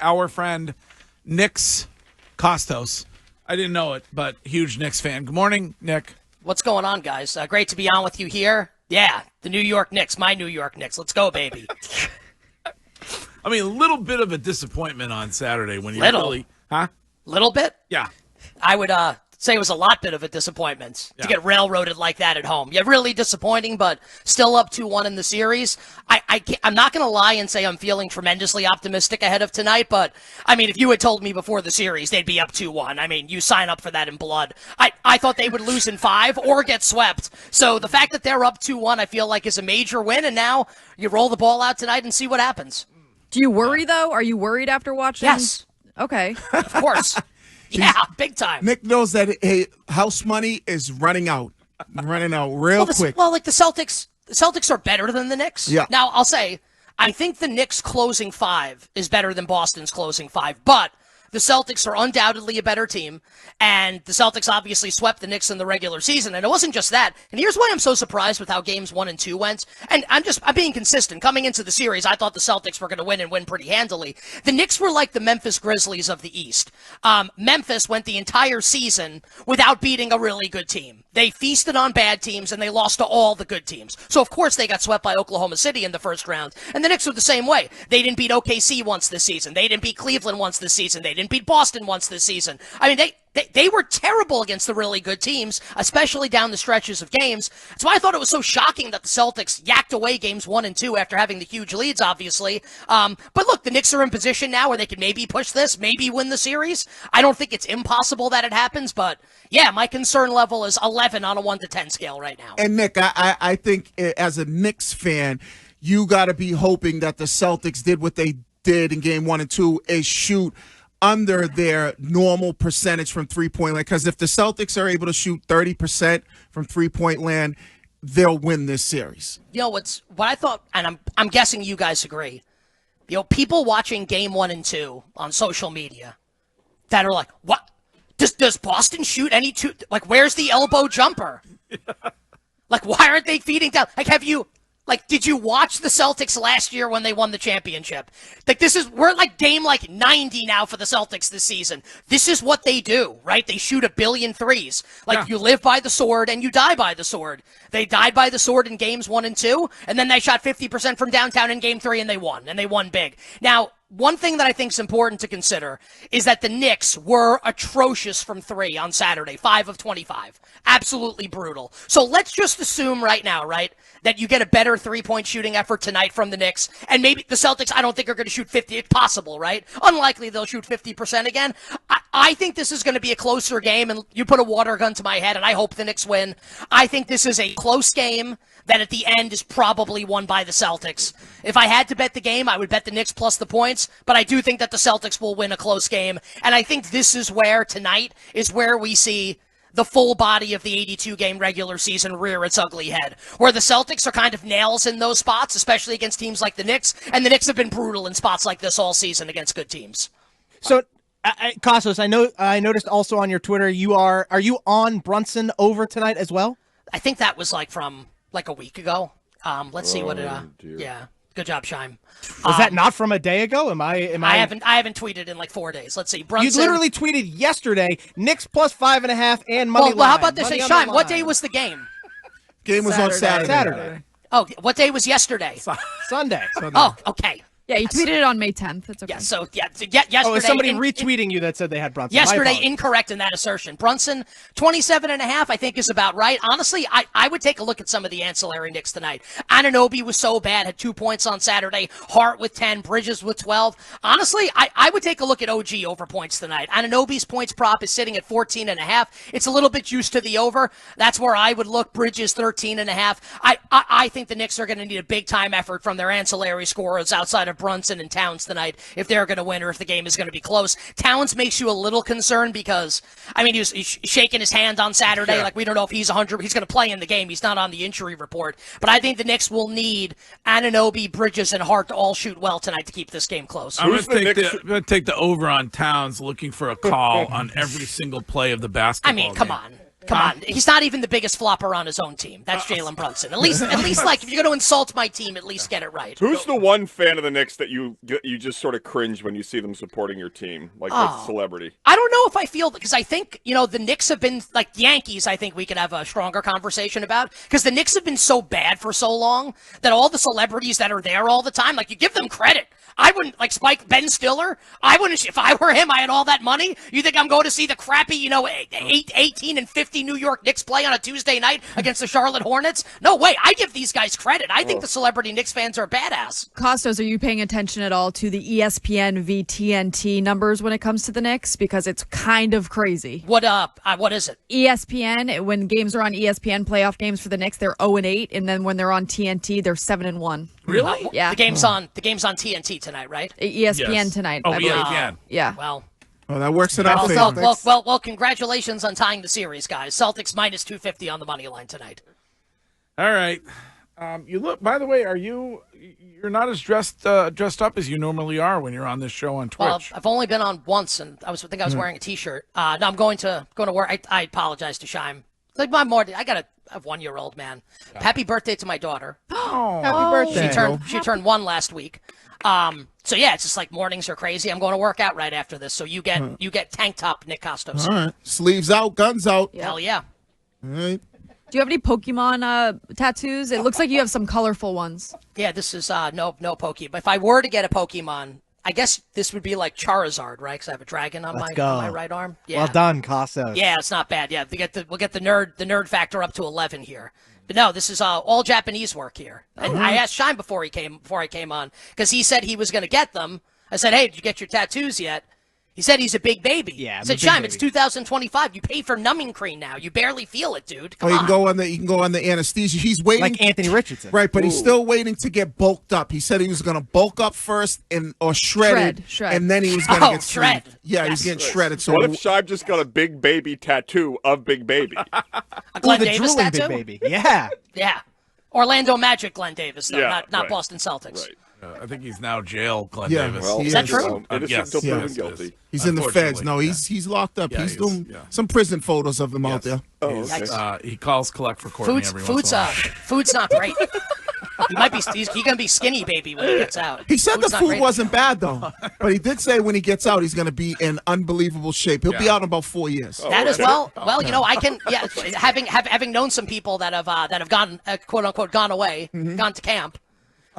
our friend Knicks Kostos. I didn't know it, but huge Knicks fan. Good morning, Nick. What's going on, guys? Great to be on with you here. Yeah, the New York Knicks, my New York Knicks. Let's go, baby. I mean, a little bit of a disappointment on Saturday when you Little bit? Yeah. I would say it was a lot bit of a disappointment to get railroaded like that at home. Yeah, really disappointing, but still up 2-1 in the series. I'm not going to lie and say I'm feeling tremendously optimistic ahead of tonight, but, I mean, if you had told me before the series they'd be up 2-1, I mean, you sign up for that in blood. I thought they would lose in 5 or get swept. So the fact that they're up 2-1 I feel like is a major win, and now you roll the ball out tonight and see what happens. Do you worry, though? Are you worried after watching? Yes. Okay. Of course. Yeah, big time. Nick knows that house money is running out real quick. Well, like the Celtics are better than the Knicks. Yeah. Now, I'll say, I think the Knicks closing 5 is better than Boston's closing 5, but the Celtics are undoubtedly a better team, and the Celtics obviously swept the Knicks in the regular season, and it wasn't just that. And here's why I'm so surprised with how games 1 and 2 went, and I'm being consistent. Coming into the series, I thought the Celtics were going to win and win pretty handily. The Knicks were like the Memphis Grizzlies of the East. Memphis went the entire season without beating a really good team. They feasted on bad teams, and they lost to all the good teams. So, of course, they got swept by Oklahoma City in the first round. And the Knicks were the same way. They didn't beat OKC once this season. They didn't beat Cleveland once this season. They didn't beat Boston once this season. I mean, they were terrible against the really good teams, especially down the stretches of games. That's why I thought it was so shocking that the Celtics yacked away games 1 and 2 after having the huge leads, obviously. But look, the Knicks are in position now where they can maybe push this, maybe win the series. I don't think it's impossible that it happens, but yeah, my concern level is 11 on a 1 to 10 scale right now. And Nick, I think as a Knicks fan, you got to be hoping that the Celtics did what they did in game 1 and 2 is shoot under their normal percentage from three-point land. Because if the Celtics are able to shoot 30% from three-point land, they'll win this series. You know, what I thought, and I'm guessing you guys agree, you know, people watching game 1 and 2 on social media that are like, what? Does Boston shoot any two? Like, where's the elbow jumper? Like, why aren't they feeding down? Like, did you watch the Celtics last year when they won the championship? Like, we're like game 90 now for the Celtics this season. This is what they do, right? They shoot 1 billion threes. Like, you live by the sword and you die by the sword. They died by the sword in games 1 and 2, and then they shot 50% from downtown in game 3 and they won big. Now, one thing that I think is important to consider is that the Knicks were atrocious from 3 on Saturday, 5 of 25. Absolutely brutal. So let's just assume right now, right, that you get a better three-point shooting effort tonight from the Knicks, and maybe the Celtics I don't think are going to shoot 50. It's possible, right? Unlikely they'll shoot 50% again. I think this is going to be a closer game, and you put a water gun to my head, and I hope the Knicks win. I think this is a close game that at the end is probably won by the Celtics. If I had to bet the game, I would bet the Knicks plus the points, but I do think that the Celtics will win a close game, and I think this is where tonight is where we see the full body of the 82-game regular season rear its ugly head, where the Celtics are kind of nails in those spots, especially against teams like the Knicks, and the Knicks have been brutal in spots like this all season against good teams. So, Kostos, I noticed also on your Twitter, are you on Brunson over tonight as well? I think that was from a week ago. Let's see what it. Yeah, good job, Shime. Was that not from a day ago? I haven't tweeted in 4 days. Let's see. Brunson. You literally tweeted yesterday, Knicks plus 5.5 and money line. Well, how about this? Hey, Shime, what day was the game? Game was on Saturday. Oh, what day was yesterday? Sunday. Oh, okay. Yeah, you tweeted it on May 10th. It's okay. Yeah, so yesterday. Oh, was somebody retweeting you that said they had Brunson? Yesterday, incorrect in that assertion. Brunson, 27.5, I think is about right. Honestly, I would take a look at some of the ancillary Knicks tonight. Anunoby was so bad, had 2 points on Saturday. Hart with 10, Bridges with 12. Honestly, I would take a look at OG over points tonight. Anunoby's points prop is sitting at 14.5. It's a little bit juiced to the over. That's where I would look. Bridges, 13.5. I think the Knicks are going to need a big-time effort from their ancillary scorers outside of Brunson and Towns tonight if they're going to win or if the game is going to be close. Towns makes you a little concerned because, he's shaking his hand on Saturday. Yeah. We don't know if he's 100. He's going to play in the game. He's not on the injury report. But I think the Knicks will need Anunoby, Bridges, and Hart to all shoot well tonight to keep this game close. I'm going to take the over on Towns looking for a call on every single play of the basketball game. Come on. Come on, he's not even the biggest flopper on his own team. That's Jaylen Brunson. At least, like, if you're going to insult my team, at least get it right. Who's the one fan of the Knicks that you just sort of cringe when you see them supporting your team, like a celebrity? I don't know if I feel, because I think, the Knicks have been, like, the Yankees, I think we could have a stronger conversation about, because the Knicks have been so bad for so long that all the celebrities that are there all the time, like, you give them credit. I wouldn't, like, Ben Stiller, if I were him, I had all that money. You think I'm going to see the crappy, 18 and 50 New York Knicks play on a Tuesday night against the Charlotte Hornets? No way. I give these guys credit. I think the celebrity Knicks fans are badass. Kostos, are you paying attention at all to the ESPN v TNT numbers when it comes to the Knicks? Because it's kind of crazy. What is it? ESPN, when games are on ESPN, playoff games for the Knicks, they're 0-8, and then when they're on TNT, they're 7-1. Really? Yeah. The game's on TNT tonight, right? ESPN tonight. Oh, I believe. ESPN. Yeah. Well, that works in our favor. Well, congratulations on tying the series, guys. Celtics minus 250 on the money line tonight. All right. You look. By the way, you're not as dressed up as you normally are when you're on this show on Twitch? Well, I've only been on once, and I was wearing a T-shirt. No, I'm going to work. I apologize to Shime. Like I got a 1-year-old, man. Happy birthday to my daughter. Oh, Happy birthday. She turned 1 last week. So yeah, it's just like mornings are crazy. I'm going to work out right after this. So you get tank top Nick Kostos. All right. Sleeves out, guns out. Hell yeah. All right. Do you have any Pokemon tattoos? It looks like you have some colorful ones. Yeah, this is no Pokemon. But if I were to get a Pokemon, I guess this would be like Charizard, right? Because I have a dragon on my right arm. Yeah. Well done, Kostos. Yeah, it's not bad. Yeah, we'll get the nerd factor up to 11 here. But no, this is all Japanese work here. And I asked Shine before I came on, because he said he was going to get them. I said, hey, did you get your tattoos yet? He said he's a big baby. Yeah, I said, Shime, it's 2025. You pay for numbing cream now. You barely feel it, dude. Come on. You can go on the anesthesia. He's waiting, like Anthony Richardson, right? But he's still waiting to get bulked up. He said he was going to bulk up first or shredded, and then he was going to get shred. Yeah, he's getting shredded. So what if Shive just got a big baby tattoo of Big Baby? A Glenn Davis tattoo? Big baby. Yeah. Yeah. Orlando Magic Glenn Davis, though, Yeah, not right. Boston Celtics. Right. I think he's now jail, Glenn Yeah, Davis. Well, Is that true? Innocent Yes, until proven yes, guilty. yes. He's in the feds. No, Unfortunately, he's locked up. Yeah, he's he doing is, yeah. some prison photos of him out there. Oh, okay. Yikes. He calls collect for Courtney every once in a while. Food's not great. He's gonna be skinny baby when he gets out. He said Food's the not food great. wasn't bad though, but he did say when he gets out he's going to be in unbelievable shape. He'll be out in about 4 years. That as well. Well, I can. Yeah, having known some people that have gone quote unquote gone away, gone to camp.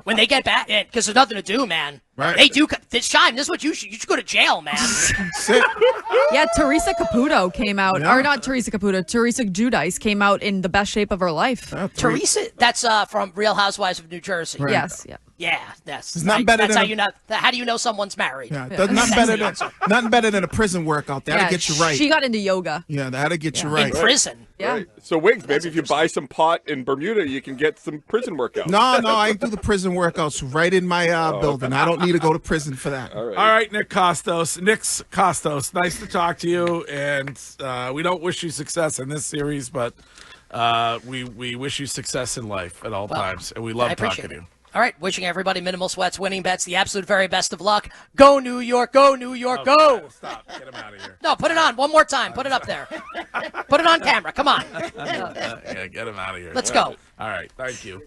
When they get back, because there's nothing to do, man. Right. They do. Shime. This is what you should go to jail, man. Sit. Yeah, Teresa Caputo came out, Yeah. or not Teresa Caputo, Teresa Giudice came out in the best shape of her life. Teresa, that's from Real Housewives of New Jersey. Right. Yes, yeah. Yeah, that's. It's not better that's than how you know. How do you know someone's married? Yeah, nothing better than a prison workout. That'll Yeah, get you right. She got into yoga. Yeah, that'll get you In right. prison. Yeah. Right. So, Wiggs, maybe if you buy some pot in Bermuda, you can get some prison workout. No, I do the prison workouts right in my building. I don't need to go to prison for that. All right. All right, Nick Kostos. Nick's Kostos, nice to talk to you. And we don't wish you success in this series, but we wish you success in life at all times. And we love I appreciate talking to you. All right, wishing everybody minimal sweats, winning bets, the absolute very best of luck. Go New York, go New York, go! Stop. Get him out of here. No, put it on one more time. Put it up there. Put it on camera. Come on. Yeah, get him out of here. Let's go. All right. Thank you.